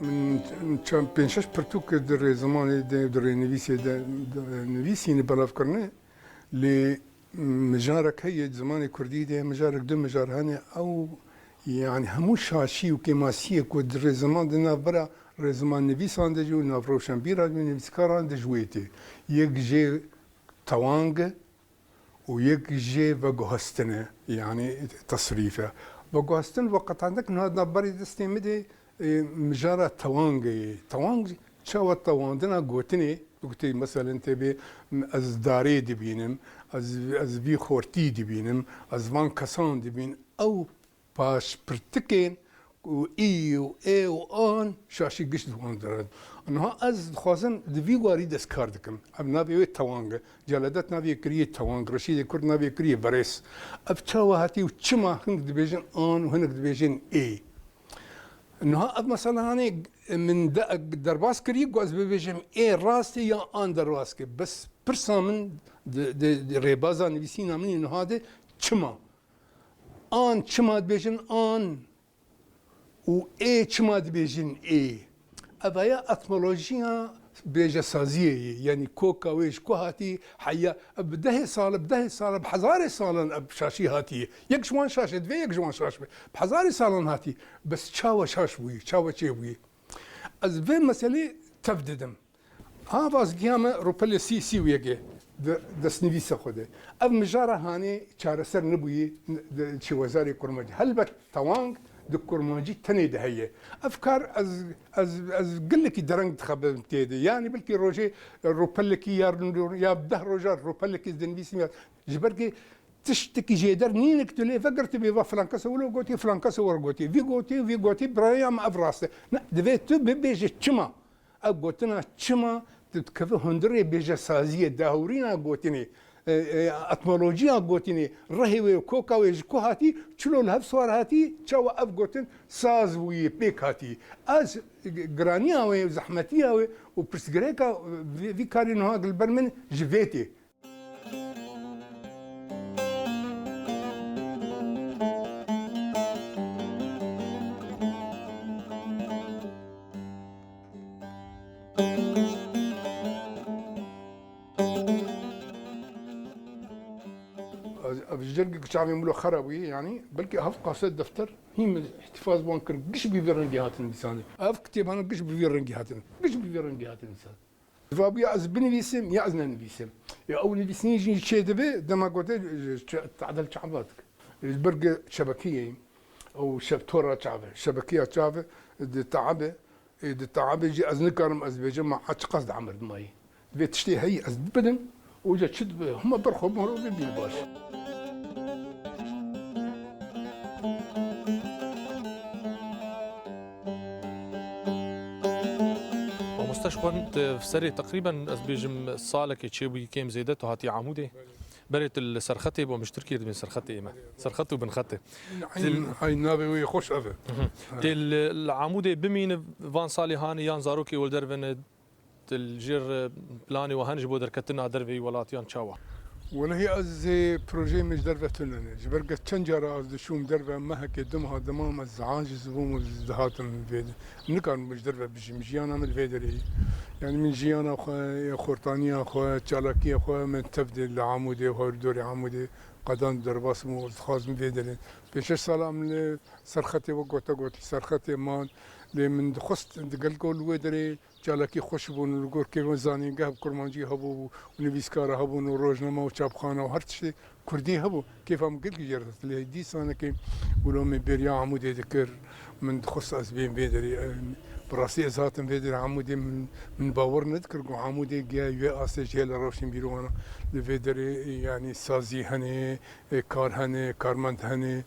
من پنجش پرتوک در زمان در نویسی نبلاف کرنه ل مجارك هي زمان كردي ده مجارك دو مجارهانه او يعني همو شاشي وكماسيه كود زمان دنا برا زمان نویسان دجو نافروشن بيرا نویسکاران دجويتي يك جي توانغ ويك جي وجهستنه يعني تصريفه وجهستن وقت عندك هذا بري دستيمدي مجارة توانغ شو التوانغ دنا قوتني قلتي مثلا تبي از داري دبينم از بي خورتي دبينم از وان كسان دبين او باش برتكين و اي و اي و ان شاشي قشت وان درد انها از خوازن دبي واري دسكار دكم اب نابي توانغ جلدت نابي كري توانغ رشيد كرد نابي كري بريس اب تشاو هاتي وتشما هنك دبيجن ان وهنك دبيجن اي انها اب مثلا هاني من درباس كري قاز ببيجم اي راستي يا ان درباسكي بس برسامن ريبازا نبيسينا من انه هذا تشما ان تشما دبيجن ان و اي تشما دبيجن اي ابايا اتمولوجيا بيجا سازيه يعني كوكا ويش كوهاتي حيا بده صار بحزاري صالن بشاشي هاتي يك جوان شاشه دفي يك جوان شاشه بحزاري صالن هاتي بس تشاوا شاشوي تشاوا تشيوي از في مسألة تفددم ها باز قيامة روبل سي ويجي دس نفيسة خده أب مجارة هاني شارسر نبوي شي وزاري كرماجي هل بت توانغ دكرماجي تاني دهية أفكار از قلك درنج تخبر تيدي يعني بلكي روجي روبلك يا بده روجر روبلك دنفيسي جبركي تشتكي جيدر نينك تلي فقرت بيفا فرانكاسا ولو قوتي فرانكاسا ورقوتي في قوتي برايام افراسته لا دفيت بيجي تشما اقوتنا تشما تتكفى هندري بيجي سازيه داورينا قوتني اتمولوجيا قوتني رهي وكوكا ويجكوهاتي تشلو الهف صور هاتي تشوا اف قوتن ساز وي بيك هاتي از جرانيا وزحمتيا وبرسغريكا في كارينو هاك البرمن جفيتي الجرق شعبي ملو خرابي يعني بلكي هف قاصد دفتر هي من احتفاظ بانكر قش بيفرنجي هاتن بيساني هف كتاب انا قش بيفرنجي هاتن انسان فابيا از بني بيسم يا ازنا بيسم يا اول بيسني يجي شي دبي دما قلت تعدل شعباتك البرق شبكيه او شبتورة شبكيه شعبه تعبه يجي از نكرم از بجمع حتى قصد عمر ماي بتشتي هي از بدن وجا تشد هم برخوا مروا بالباش مستشفى في سري تقريبا بيجم صالك تشيبي كيم زيدت وهاتي عمودي بريت السرختي ومشتركي من سرختي ايما سرختي وبن خطي هاي نابي ويخش افه العمودي بمين فان صالي هاني يان زاروكي ولدرفن الجير بلاني وهنج بودر كتنا درفي ولاتيان تشاوا ولا هي از بروجي مش درفه تنن جبرقه تشنجره از شوم درفه ما هك دمها دمام از عاجز وهم زهاتن فيد نكان مش درفه مش يانا من فيدري يعني من جيانا خورطانيه خو تشالاكيه خو من تبدي العمودي خو دوري عمودي قدان درباس مو خاز من فيدري بيش سلام سرختي وقوت سرختي مان من خست دقلقول ويدري جالكي خوشبون الجور كيف زاني جاب كرمانجي هبو ونبيسكار هبو وروجنما وشابخانة وهر شيء كردي هبو كيف هم قلت جرت اللي دي سنة كي ولو من بريا عمودي ذكر من خص أسبين بيدري براسي ذاتن بيدري عمودي من باور نذكر قو عمودي جاي يا أسج هلا روشين بيروانا لفيدري يعني سازي هني كار هني كارمنت هني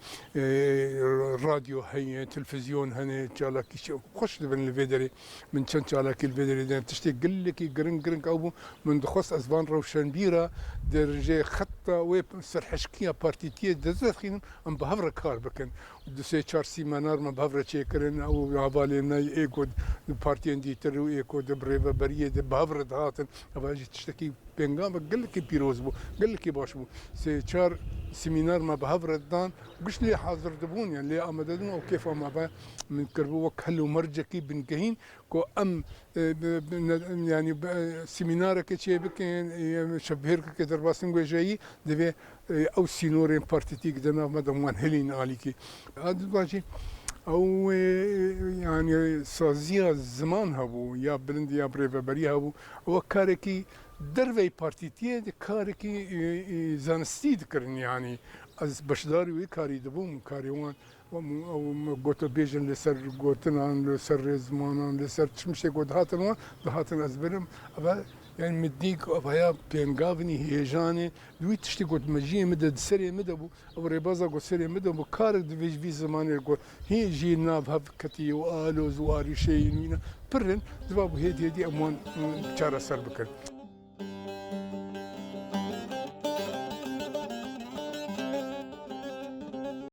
راديو هني تلفزيون هني جالكي شو خوش بن الفيدري من شن جالكي الفيدري ده تشتي قل لك جرين أبو من دخص أسبان روشن بيرا درجة خطة ويب سرحشكية بارتيتية دزخين أم بهفر كار بكن دوسي شارسي منار ما بهفر شيكرن أو عبالي ناي إيكود بارتيان دي ترو إيكود بريفا بريه ده بهفر دهاتن أبغى تشتكي پێنگامە گەلێکی پیرۆز بوو گەلێکی باش بوو سێ چار سیمینارمە بە هەڤڕێدان گشت لێ حاضر دەبوون یان لێ ئامادەدن ئەو کێفەمە بە من کردبوو وەک هەل و مەرجێکی بنکەهین کۆ ئەم ینی سیمینارێکی چێ بکەن شەبهێرکە دەرباسن گوێژایی دەبێ ئەو سینۆرێن پارتیتیک دەناومە دەموان هەلین ئالیکی ئادباجی ئەو ینی سازیە زمان هەبوو یا بلند یا برێڤەبەری هەبوو ئەوە کارێکی دەرەوەی پارتیتیە کارێکی زانستی دکردن ینی ئەس بەشداری وی کاری دەبووم کاریوان گۆتە بێژن لەسەر گوتنان لەسەر ڕێزمانان لەسەر چم شتێک گۆ دەهاتنەوە دەهاتن ئەس برم ئەوە یعنی مدیک ئەوەیە پێنگاونی هێژانێ دوی تشتی گوت مەژیە مدە سەرێ مدە بوو ئەو ڕێبازە گۆ سەرێ مدە بوو کارێک دەوێژ وی زمانێ گۆ هێژی ناو هەڤکەتی و ئالۆز و ئاریشەی نوینە پرن دوا بوو هێدی ئەموان چارەسەر بکرد.